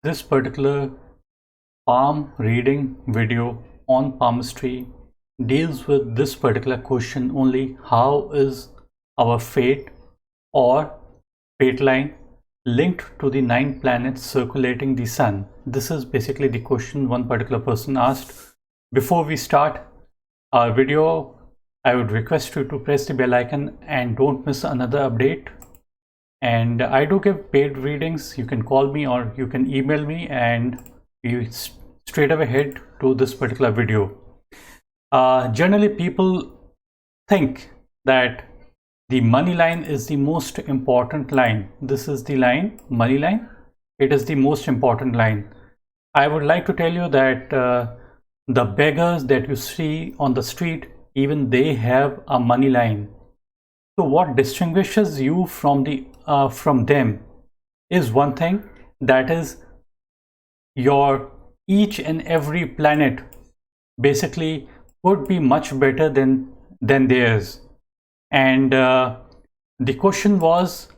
This particular palm reading video on palmistry deals with this particular question only: how is our fate or fate line linked to the 9 planets circulating the sun? This is basically the question one particular person asked. Before we start our video, I would request you to press the bell icon and don't miss another update. And I do give paid readings. You can call me or you can email me, and we straight away head to this particular video. Generally, people think that the money line is the most important line. This is the line, money line. It is the most important line. I would like to tell you that the beggars that you see on the street, even they have a money line. So what distinguishes you from them is one thing, that is your each and every planet basically would be much better than theirs. And the question was,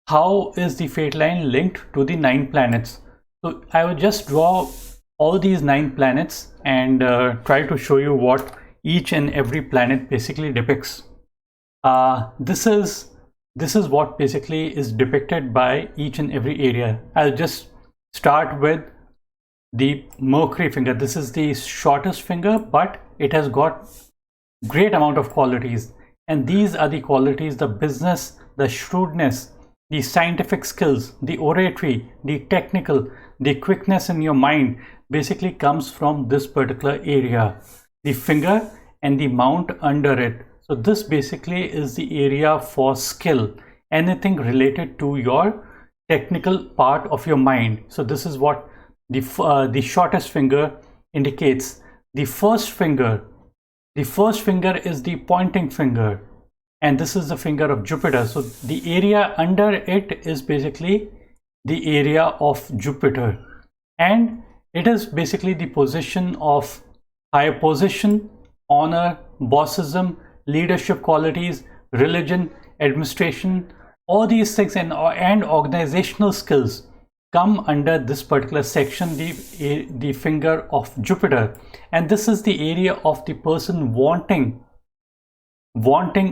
how is the fate line linked to the 9 planets? So I will just draw all these 9 planets and try to show you what each and every planet basically depicts. This is what basically is depicted by each and every area. I'll just start with the Mercury finger. This is the shortest finger, but it has got great amount of qualities, and these are the qualities: the business, the shrewdness, the scientific skills, the oratory, the technical, the quickness in your mind basically comes from this particular area, the finger and the mount under it. So this basically is the area for skill, anything related to your technical part of your mind. So this is what the shortest finger indicates. The first finger is the pointing finger, and this is the finger of Jupiter. So the area under it is basically the area of Jupiter, and it is basically the position of higher position, honor, bossism, leadership qualities, religion, administration. All these things and organizational skills come under this particular section, the finger of Jupiter. And this is the area of the person wanting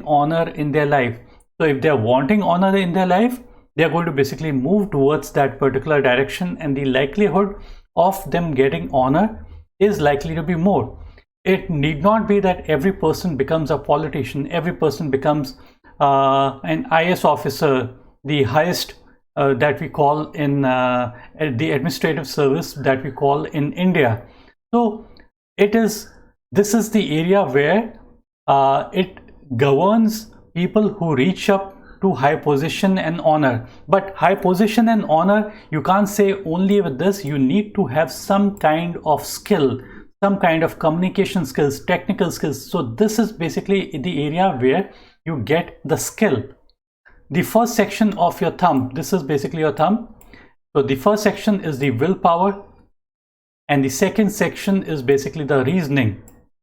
honor in their life. So if they are wanting honor in their life, they are going to basically move towards that particular direction, and the likelihood of them getting honor is likely to be more. It need not be that every person becomes a politician, every person becomes an IS officer, the highest that we call in the administrative service that we call in India. So this is the area where it governs people who reach up to high position and honor. But high position and honor, you can't say only with this. You need to have some kind of skill, some kind of communication skills, technical skills. So this is basically the area where you get the skill. The first section of your thumb, this is basically your thumb. So the first section is the willpower, and the second section is basically the reasoning,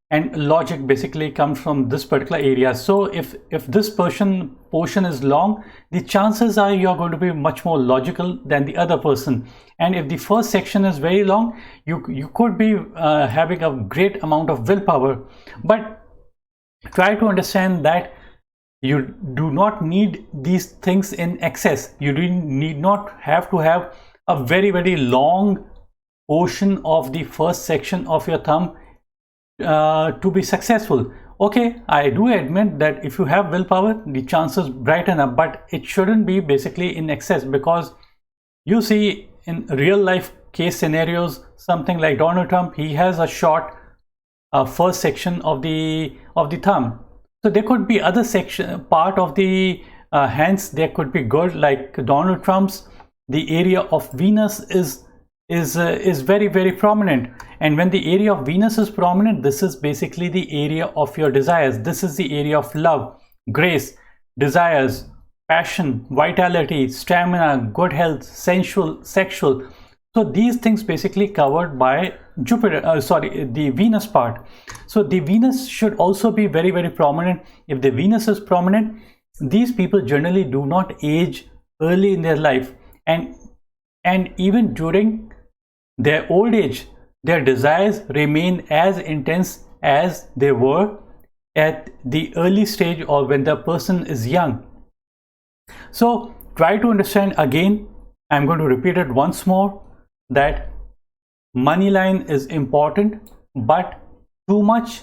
and logic basically comes from this particular area. So if this portion is long, the chances are you are going to be much more logical than the other person. And if the first section is very long, you could be having a great amount of willpower. But try to understand that you do not need these things in excess. You need not have to have a very, very long portion of the first section of your thumb to be successful. Okay, I do admit that if you have willpower, the chances brighten up, but it shouldn't be basically in excess, because you see in real life case scenarios, something like Donald Trump, he has a short first section of the thumb. So there could be other part of the hands, there could be good, like Donald Trump's. The area of Venus is very, very prominent, and when the area of Venus is prominent, this is basically the area of your desires. This is the area of love, grace, desires, passion, vitality, stamina, good health, sensual, sexual. So these things basically covered by the Venus part. So the Venus should also be very, very prominent. If the Venus is prominent, these people generally do not age early in their life, and even during their old age, their desires remain as intense as they were at the early stage or when the person is young. So try to understand again. I'm going to repeat it once more, that money line is important, but too much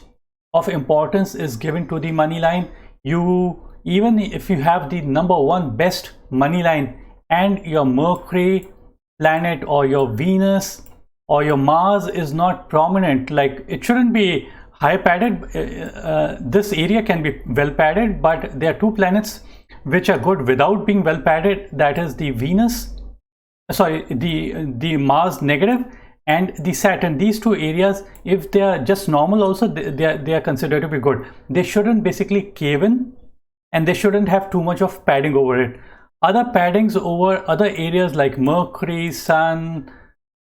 of importance is given to the money line. You, even if you have the number one best money line and your Mercury planet or your Venus or your Mars is not prominent, like it shouldn't be high padded. This area can be well padded, but there are two planets which are good without being well padded. That is the Venus, sorry, the Mars negative and the Saturn. These two areas, if they are just normal also, they are considered to be good. They shouldn't basically cave in, and they shouldn't have too much of padding over it. Other paddings over other areas like Mercury, Sun,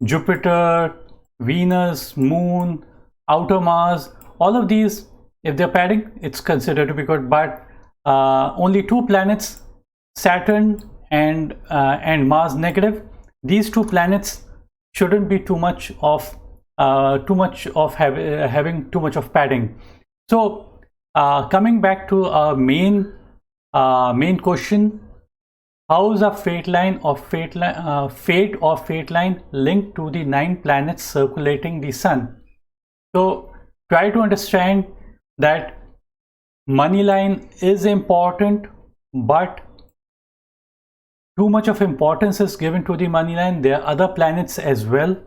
Jupiter, Venus, Moon, outer Mars, all of these, if they're padding, it's considered to be good. But only two planets, Saturn and Mars negative, these two planets shouldn't be too much of having too much of padding. So coming back to our main question, how is a fate or fate line linked to the 9 planets circulating the sun? So try to understand that money line is important, but too much of importance is given to the money line. There are other planets as well,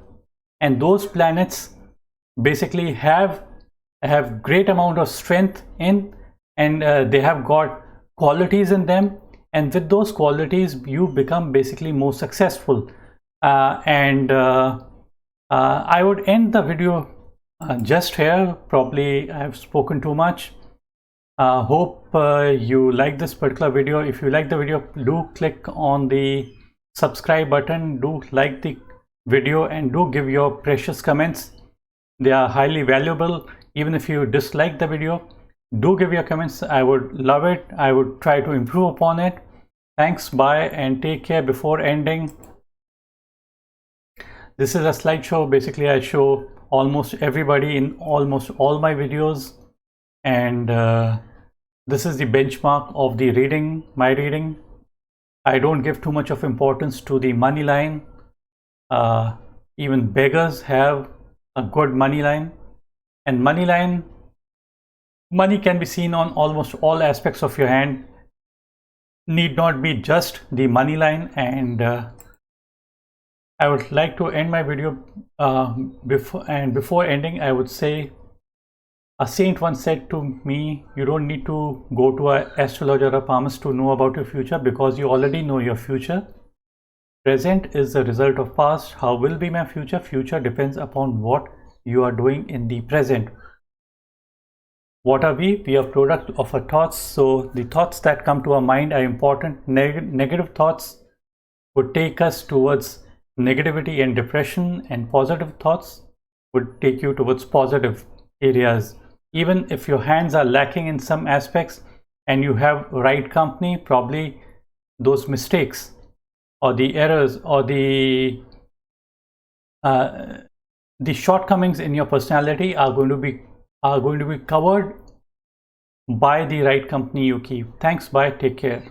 and those planets basically have great amount of strength in, and they have got qualities in them, and with those qualities you become basically more successful. I would end the video just here. Probably I've spoken too much. Hope you like this particular video. If you like the video, do click on the subscribe button, do like the video, and do give your precious comments. They are highly valuable. Even if you dislike the video, do give your comments. I would love it. I would try to improve upon it. Thanks, bye, and take care. Before ending, this is a slideshow. Basically I show almost everybody in almost all my videos, and this is the benchmark of the reading, my reading. I don't give too much of importance to the money line. Even beggars have a good money line, and money can be seen on almost all aspects of your hand, need not be just the money line. And I would like to end my video before ending, I would say, a saint once said to me, you don't need to go to an astrologer or a palmist to know about your future, because you already know your future. Present is the result of past. How will be my future? Future depends upon what you are doing in the present. What are we? We are product of our thoughts. So the thoughts that come to our mind are important. Negative thoughts would take us towards negativity and depression, and positive thoughts would take you towards positive areas. Even if your hands are lacking in some aspects and you have right company, probably those mistakes or the errors or the shortcomings in your personality are going to be covered by the right company you keep. Thanks, bye, take care.